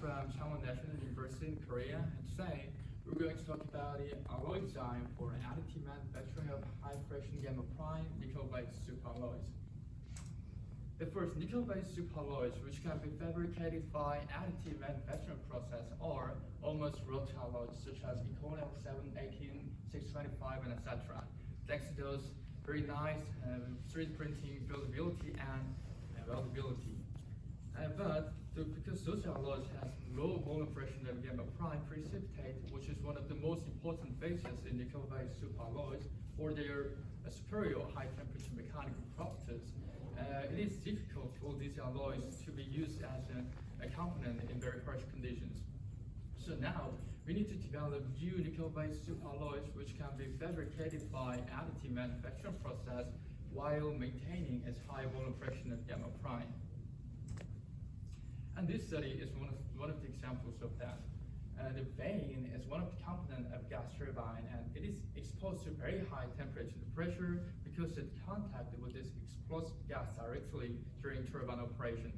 from Changwon National University in Korea, and today we're going to talk about the alloy design for additive manufacturing of high-friction gamma prime nickel-based superalloys. The first nickel-based superalloys, which can be fabricated by additive manufacturing process, are almost roach alloys such as Ecolium 7, 18, 625, and etc. Thanks to those very nice 3D printing buildability and weldability. Because those alloys has low volume fraction of gamma prime precipitate, which is one of the most important features in nickel-based superalloys, for their superior high temperature mechanical properties, it is difficult for these alloys to be used as a component in very harsh conditions. So now we need to develop new nickel-based superalloys which can be fabricated by additive manufacturing process while maintaining its high volume fraction of gamma prime. And this study is one of the examples of that. The vane is one of the components of gas turbine, and it is exposed to very high temperature and pressure because it contacted with this explosive gas directly during turbine operation.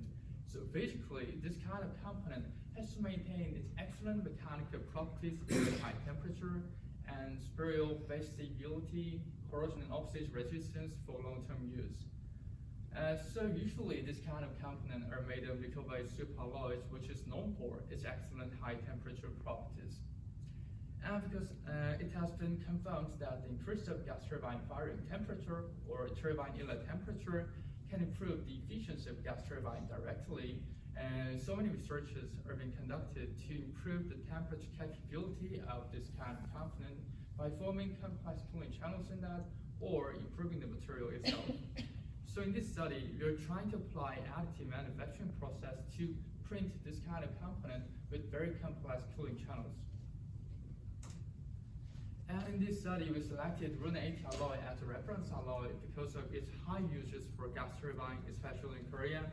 So basically, this kind of component has to maintain its excellent mechanical properties at high temperature and superior phase stability, corrosion and oxidation resistance for long-term use. So usually this kind of component are made of nickel-based superalloys, which is known for its excellent high temperature properties. And because it has been confirmed that the increase of gas turbine firing temperature or turbine inlet temperature can improve the efficiency of gas turbine directly. And so many researches are being conducted to improve the temperature capability of this kind of component by forming complex cooling channels in that or improving the material itself. So in this study, we are trying to apply additive manufacturing process to print this kind of component with very complex cooling channels. And in this study, we selected Rune 80 alloy as a reference alloy because of its high uses for gas turbine, especially in Korea,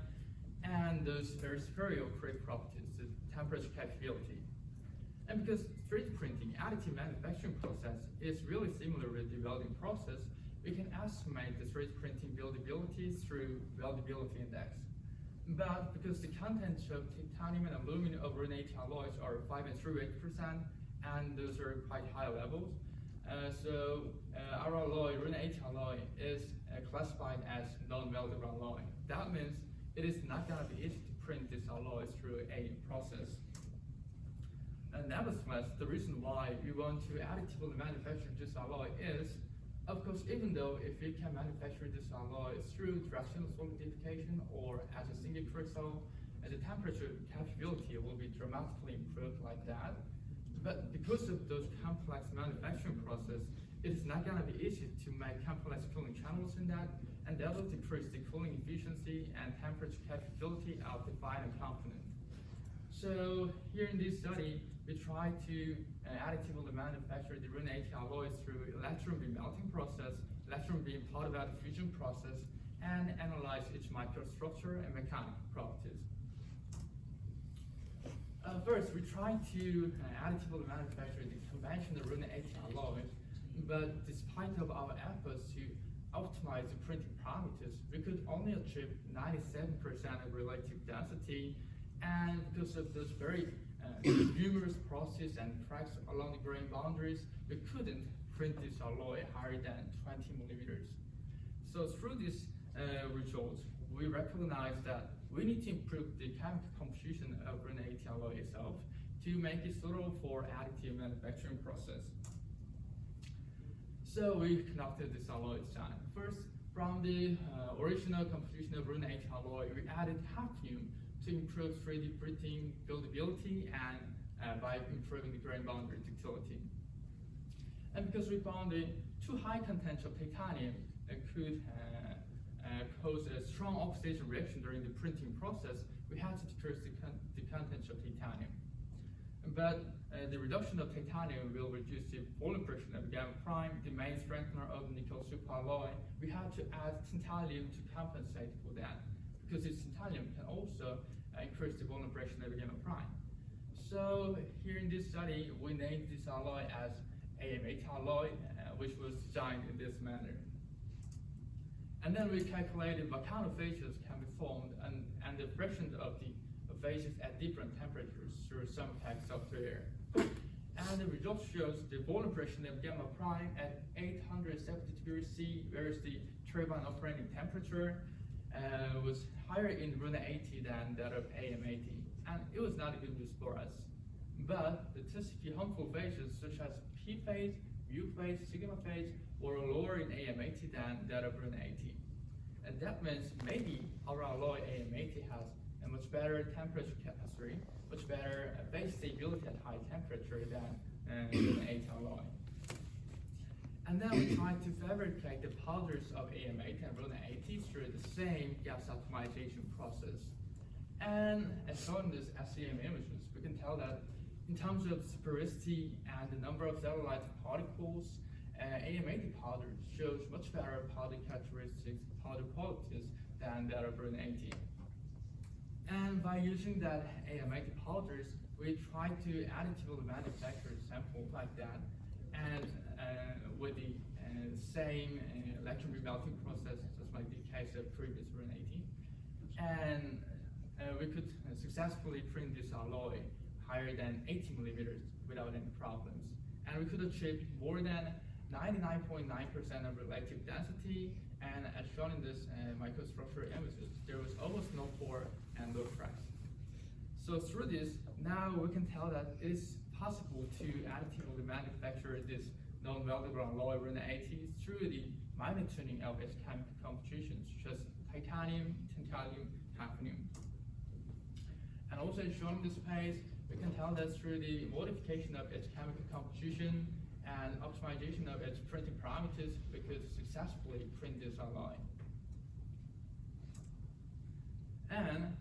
and those very superior creep properties, the temperature capability. And because 3D printing additive manufacturing process is really similar with the welding process, we can estimate the 3D printing buildability through weldability index. But because the contents of titanium and aluminum of Rune 80 alloys are 5 and 3.8%, and those are quite high levels, our alloy, Rune 80 alloy, is classified as non-weldable alloy. That means it is not going to be easy to print this alloy through a process. And nevertheless, the reason why we want to additively manufacture this alloy is, of course, even though if we can manufacture this alloy through directional solidification or as a single crystal, the temperature capability will be dramatically improved like that. But because of those complex manufacturing process, it is not going to be easy to make complex cooling channels in that, and that will decrease the cooling efficiency and temperature capability of the final component. So here in this study, we try to additively manufacture the Rune 80 alloys through electron beam melting process, electron beam powder-bed fusion process, and analyze its microstructure and mechanical properties. First, we try to additively manufacture the conventional Rune 80 alloys, but despite of our efforts to optimize the printing parameters, we could only achieve 97% of relative density, and because of those very numerous processes and cracks along the grain boundaries, we couldn't print this alloy higher than 20 millimeters. So through these results, we recognize that we need to improve the chemical composition of Rune 80 alloy itself to make it suitable for additive manufacturing process. So we conducted this alloy design. First, from the original composition of Rune 80 alloy, we added hafnium to improve 3D printing buildability and by improving the grain boundary ductility. And because we found the too high content of titanium could cause a strong oxidation reaction during the printing process, we had to decrease the contents of titanium. But the reduction of titanium will reduce the volume fraction of gamma prime, the main strengthener of nickel superalloy. We had to add tantalum to compensate for that, because this tantalum can also increase the volume fraction of gamma prime. So here in this study, we named this alloy as AM80 alloy, which was designed in this manner. And then we calculated what kind of features can be formed and the fraction of the phases at different temperatures through some CAD software. And the result shows the volume pressure of gamma prime at 870 degrees C, whereas the turbine operating temperature was higher in Runa 80 than that of AM80. And it was not a good news for us. But the toxicity harmful phases such as P phase, U phase, sigma phase were lower in AM80 than that of Runa 80. And that means maybe our alloy AM80 has a much better temperature capacity, much better phase stability at high temperature than Runa 80 alloy. And then we tried to fabricate the powders of AM80 and Runa 80 through the same gas optimization process. And as shown in these SEM images, we can tell that in terms of sphericity and the number of satellite particles, AM80 powder shows much better powder characteristics, powder qualities than that of Runa 80. And by using that AM80 powders, we try to additively manufacture samples like that, and with the same electron remelting process, just like the case of previous Runa 80. And we could successfully print this alloy higher than 80 millimeters without any problems. And we could achieve more than 99.9% of relative density, and as shown in this microstructure images, there was almost no pore and no cracks. So through this, now we can tell that it is possible to additively manufacture this non-weldable alloy Runa 80 through the minor tuning of its chemical compositions, such as titanium, tantalum, hafnium. And also as shown in this page, we can tell that through the modification of its chemical composition and optimization of its printing parameters, we could successfully print this alloy. And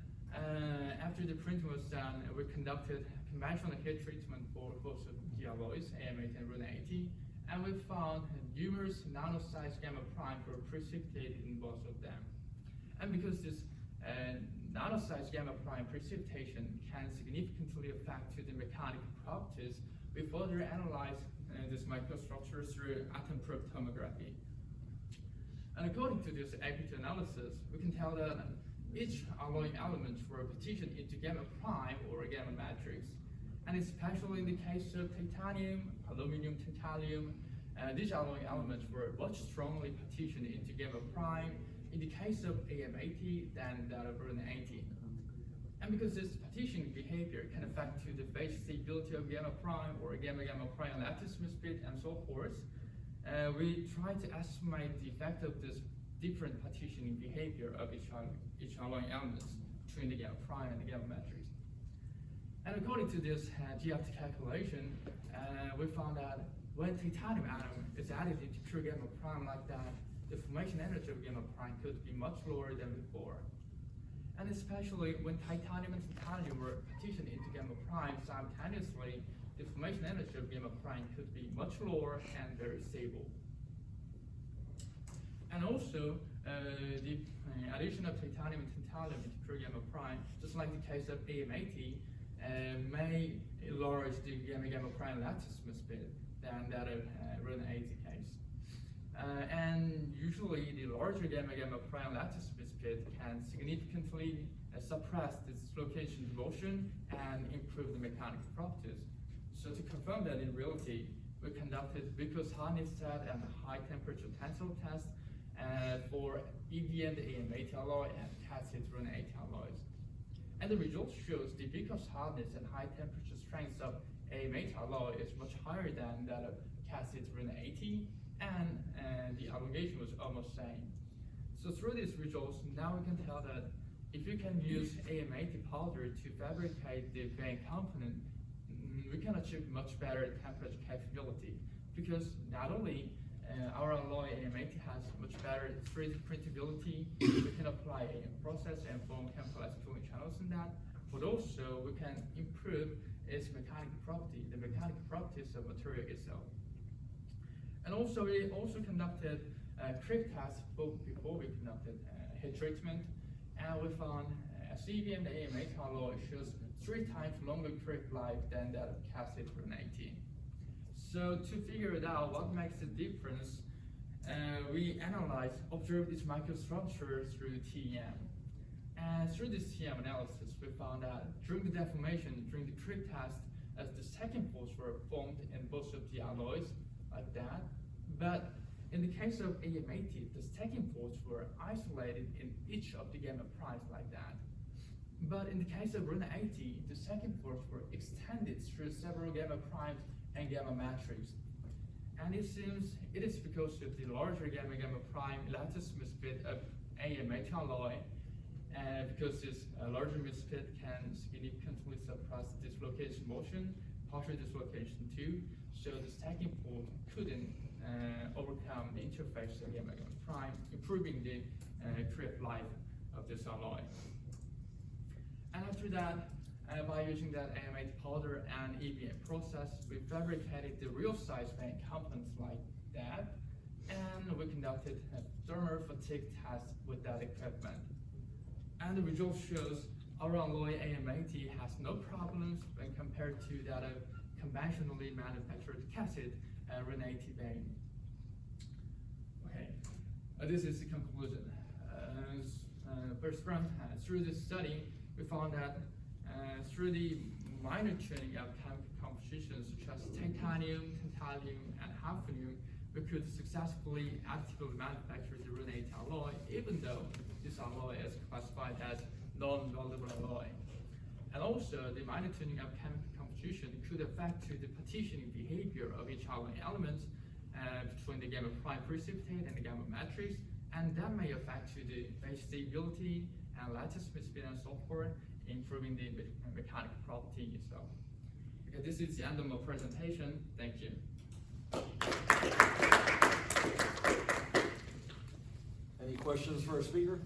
after the printing was done, we conducted conventional heat treatment for both of the alloys, AM80 and Runa 80, and we found numerous nano-sized gamma prime were precipitated in both of them. And because this nano-sized gamma prime precipitation can significantly affect the mechanical properties, we further analyzed this microstructure through atom probe tomography. And according to this APT analysis, we can tell that each alloy element were partitioned into gamma prime or a gamma matrix. And especially in the case of titanium, aluminum, tantalum, these alloy elements were much strongly partitioned into gamma prime in the case of AM80 than that of Runa 80. And because this partitioning behavior can affect the phase stability of gamma prime or gamma prime lattice speed and so forth, we try to estimate the effect of this different partitioning behavior of each alloy elements between the gamma prime and the gamma matrix. And according to this GFT calculation, we found that when titanium atom is added into pure gamma prime like that, the formation energy of gamma prime could be much lower than before. And especially when titanium and titanium were partitioned into gamma prime simultaneously, the formation energy of gamma prime could be much lower and very stable. And also, the addition of titanium and tantalum into pure gamma prime, just like the case of AM80, may enlarge the gamma prime lattice speed than that of Runa 80 case. And usually the larger gamma prime lattice speed can significantly suppress this location motion and improve the mechanical properties. So to confirm that in reality, we conducted viscous hardness test and high temperature tensile test for EV and AM80 alloy and casted Runa 80 alloys. And the result shows the viscous hardness and high temperature strength of AM80 alloy is much higher than that of casted Runa 80, and the elongation was almost same. So through these results, now we can tell that if you can use AM80 powder to fabricate the vein component, we can achieve much better temperature capability, because not only our alloy AM80 has much better 3D printability, we can apply AM process and form chemical cooling channels in that, but also we can improve its mechanical property, the mechanical properties of material itself. And also we also conducted creep tests before we conducted heat treatment, and we found CV and AM80 alloy shows 3 times longer creep life than that of casted Runa 80. So to figure it out what makes the difference, we observed this microstructure through TEM. And through this TM analysis, we found that during the deformation, during the creep test, as the second faults were formed in both of the alloys, like that. But in the case of AM80, the second faults were isolated in each of the gamma primes like that. But in the case of RUNA 80, the second faults were extended through several gamma primes and gamma matrices. And it seems it is because of the larger gamma prime lattice misfit of AM80 alloy, and because this larger misfit can significantly suppress dislocation motion, partial dislocation too, so the stacking fault couldn't overcome the interface of gamma prime, improving the creep life of this alloy. And after that, by using that AM80 powder and EBM process, we fabricated the real size vein components like that, and we conducted a thermal fatigue test with that equipment. And the result shows our alloy AM80 has no problems when compared to that of conventionally manufactured cassette RUNA 80 vein. Okay, this is the conclusion. First, through this study, we found that through the minor tuning of chemical compositions such as titanium, tantalum, and hafnium, we could successfully actively manufacture the RUNA 80 alloy, even though this alloy is classified as non-weldable alloy. And also, the minor tuning of chemical composition could affect the partitioning behavior of each alloy element between the gamma prime precipitate and the gamma matrix, and that may affect the base stability and lattice misfit and so forth, improving the mechanical properties. So, okay, this is the end of my presentation. Thank you. Any questions for our speaker?